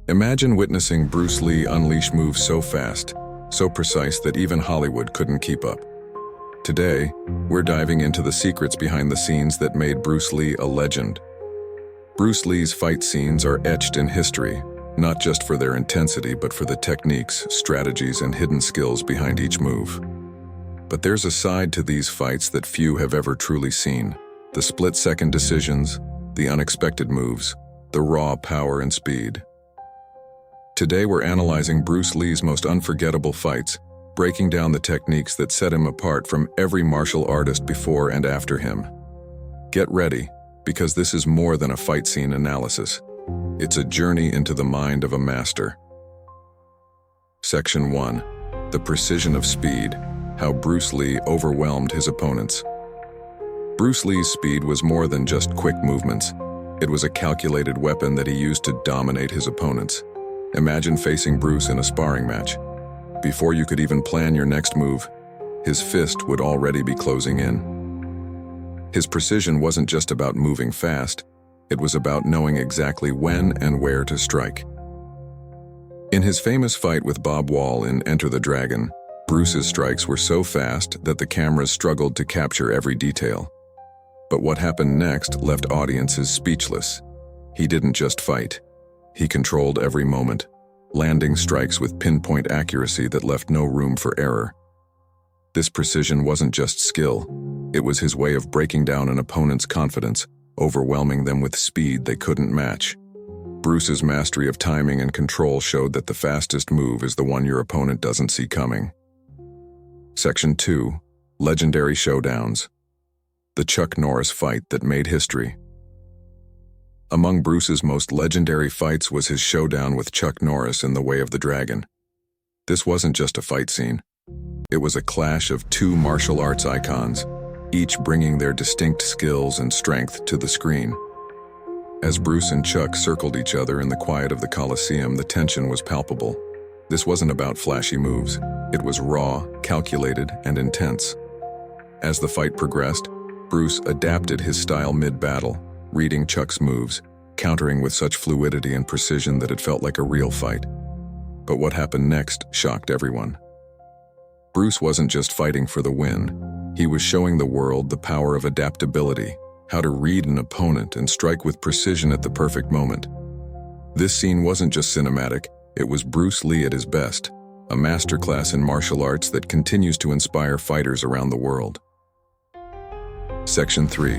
Imagine witnessing Bruce Lee unleash moves so fast, so precise that even Hollywood couldn't keep up. Today, we're diving into the secrets behind the scenes that made Bruce Lee a legend. Bruce Lee's fight scenes are etched in history, not just for their intensity but for the techniques, strategies, and hidden skills behind each move. But there's a side to these fights that few have ever truly seen: the split-second decisions, the unexpected moves, the raw power and speed. Today we're analyzing Bruce Lee's most unforgettable fights, breaking down the techniques that set him apart from every martial artist before and after him. Get ready, because this is more than a fight scene analysis. It's a journey into the mind of a master. Section 1. The precision of speed: how Bruce Lee overwhelmed his opponents. Bruce Lee's speed was more than just quick movements. It was a calculated weapon that he used to dominate his opponents. Imagine facing Bruce in a sparring match. Before you could even plan your next move, his fist would already be closing in. His precision wasn't just about moving fast, it was about knowing exactly when and where to strike. In his famous fight with Bob Wall in Enter the Dragon, Bruce's strikes were so fast that the cameras struggled to capture every detail. But what happened next left audiences speechless. He didn't just fight. He controlled every moment, landing strikes with pinpoint accuracy that left no room for error. This precision wasn't just skill, it was his way of breaking down an opponent's confidence, overwhelming them with speed they couldn't match. Bruce's mastery of timing and control showed that the fastest move is the one your opponent doesn't see coming. Section 2. Legendary Showdowns. The Chuck Norris fight that made history. Among Bruce's most legendary fights was his showdown with Chuck Norris in The Way of the Dragon. This wasn't just a fight scene. It was a clash of two martial arts icons, each bringing their distinct skills and strength to the screen. As Bruce and Chuck circled each other in the quiet of the Coliseum, the tension was palpable. This wasn't about flashy moves. It was raw, calculated, and intense. As the fight progressed, Bruce adapted his style mid-battle, reading Chuck's moves, countering with such fluidity and precision that it felt like a real fight. But what happened next shocked everyone. Bruce wasn't just fighting for the win. He was showing the world the power of adaptability, how to read an opponent and strike with precision at the perfect moment. This scene wasn't just cinematic, it was Bruce Lee at his best, a masterclass in martial arts that continues to inspire fighters around the world. Section 3.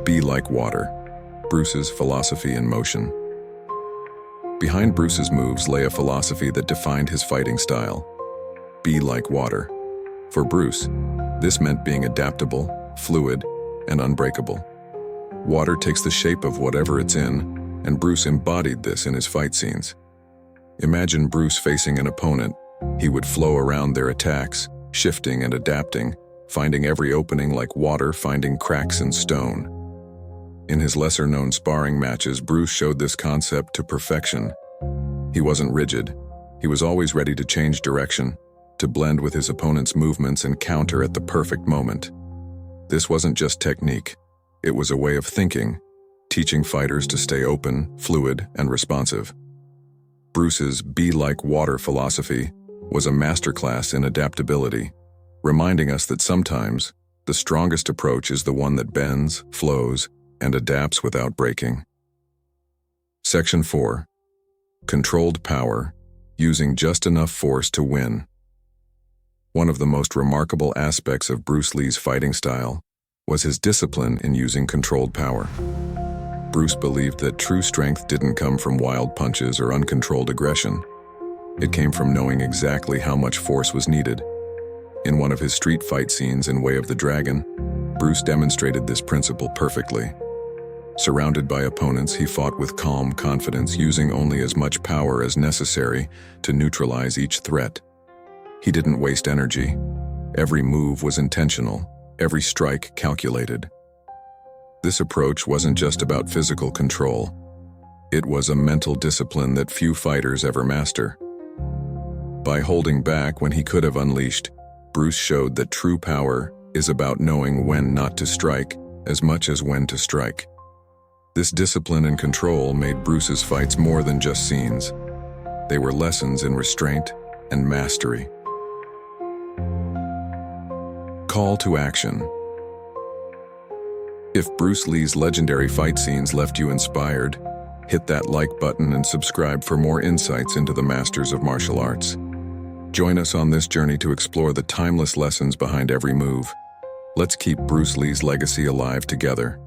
Be like water: Bruce's philosophy in motion. Behind Bruce's moves lay a philosophy that defined his fighting style. Be like water. For Bruce, this meant being adaptable, fluid, and unbreakable. Water takes the shape of whatever it's in, and Bruce embodied this in his fight scenes. Imagine Bruce facing an opponent. He would flow around their attacks, shifting and adapting, finding every opening like water finding cracks in stone. In his lesser-known sparring matches, Bruce showed this concept to perfection. He wasn't rigid. He was always ready to change direction, to blend with his opponent's movements and counter at the perfect moment. This wasn't just technique. It was a way of thinking, teaching fighters to stay open, fluid, and responsive. Bruce's "be like water" philosophy was a masterclass in adaptability, reminding us that sometimes the strongest approach is the one that bends, flows, and adapts without breaking. Section 4. Controlled power: using just enough force to win. One of the most remarkable aspects of Bruce Lee's fighting style was his discipline in using controlled power. Bruce believed that true strength didn't come from wild punches or uncontrolled aggression. It came from knowing exactly how much force was needed. In one of his street fight scenes in Way of the Dragon, Bruce demonstrated this principle perfectly. Surrounded by opponents, he fought with calm confidence, using only as much power as necessary to neutralize each threat. He didn't waste energy. Every move was intentional, every strike calculated. This approach wasn't just about physical control. It was a mental discipline that few fighters ever master. By holding back when he could have unleashed, Bruce showed that true power is about knowing when not to strike as much as when to strike. This discipline and control made Bruce's fights more than just scenes. They were lessons in restraint and mastery. Call to action. If Bruce Lee's legendary fight scenes left you inspired, hit that like button and subscribe for more insights into the masters of martial arts. Join us on this journey to explore the timeless lessons behind every move. Let's keep Bruce Lee's legacy alive together.